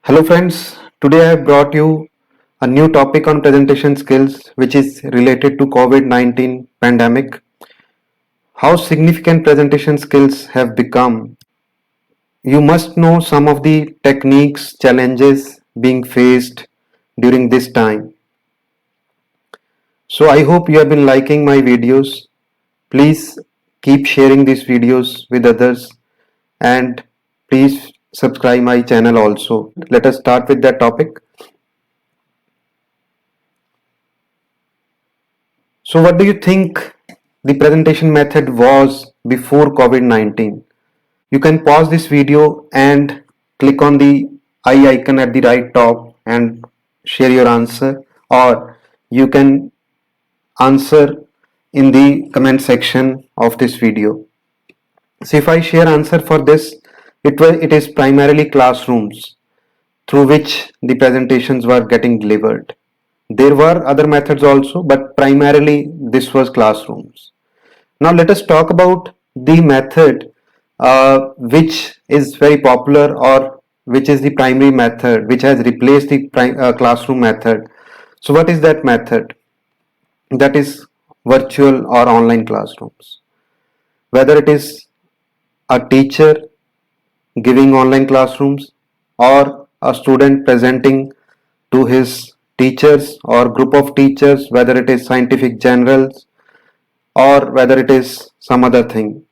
Hello friends, today I have brought you a new topic on presentation skills which is related to COVID-19 pandemic. How significant presentation skills have become. You must know some of the techniques, challenges being faced during this time. So I hope you have been liking my videos. Please keep sharing these videos with others and please subscribe my channel also. Let us start with that topic. So what do you think the presentation method was before COVID-19? You can pause this video and click on the eye icon at the right top and share your answer, or you can answer in the comment section of this video. So if I share answer for this, it is primarily classrooms through which the presentations were getting delivered. There were other methods also, but primarily this was classrooms. Now let us talk about the method which is very popular, or which is the primary method which has replaced the classroom method. So what is that method? That is virtual or online classrooms. Whether it is a teacher giving online classrooms or a student presenting to his teachers or group of teachers, whether it is scientific journals or whether it is some other thing,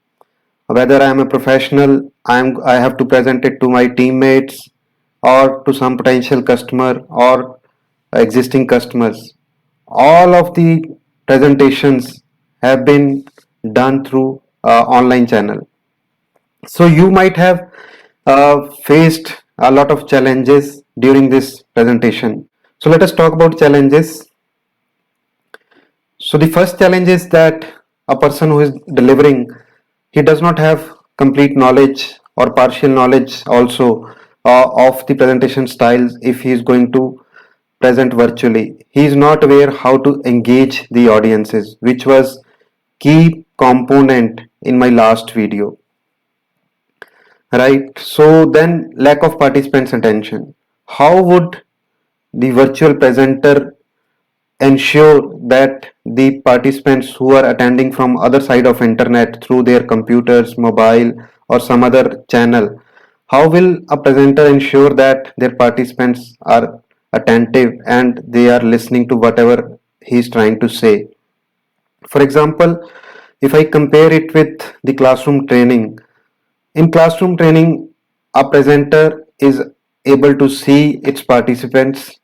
whether I am a professional, I have to present it to my teammates or to some potential customer or existing customers. All of the presentations have been done through online channel. So you might have faced a lot of challenges during this presentation. So let us talk about challenges. So the first challenge is that a person who is delivering, he does not have complete knowledge or partial knowledge also of the presentation styles. If he is going to present virtually, he is not aware how to engage the audiences, which was key component in my last video, right? So then lack of participants attention. How would the virtual presenter ensure that the participants who are attending from other side of internet through their computers, mobile or some other channel, how will a presenter ensure that their participants are attentive and they are listening to whatever he is trying to say? For example, if I compare it with the classroom training, in classroom training a presenter is able to see its participants,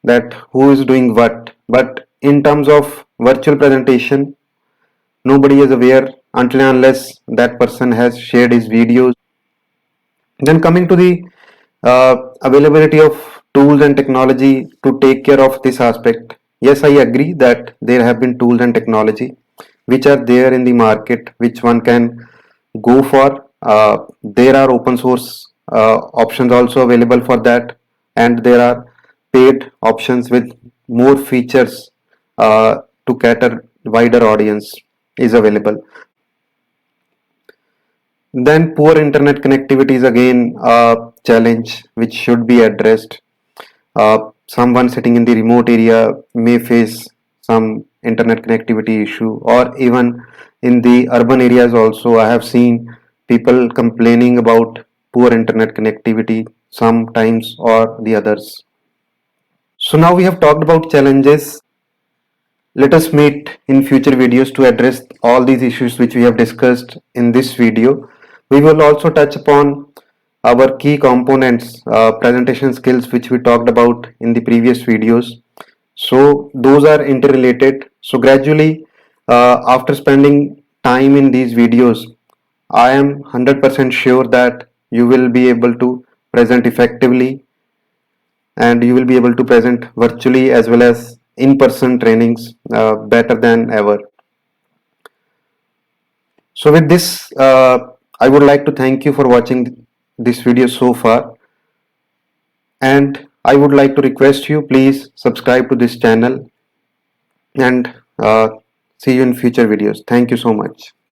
that who is doing what, but in terms of virtual presentation nobody is aware until and unless that person has shared his videos. Then coming to the availability of tools and technology to take care of this aspect, yes, I agree that there have been tools and technology which are there in the market which one can go for. There are open source options also available for that, and there are paid options with more features to cater wider audience is available. Then poor internet connectivity is again a challenge which should be addressed. Someone sitting in the remote area may face some internet connectivity issue, or even in the urban areas also I have seen people complaining about poor internet connectivity sometimes or the others. So now we have talked about challenges. Let us meet in future videos to address all these issues which we have discussed in this video. We will also touch upon our key components, presentation skills which we talked about in the previous videos. So those are interrelated. So gradually, after spending time in these videos, I am 100% sure that you will be able to present effectively, and you will be able to present virtually as well as in-person trainings better than ever. So with this, I would like to thank you for watching this video so far, and I would like to request you, please subscribe to this channel, and see you in future videos. Thank you so much.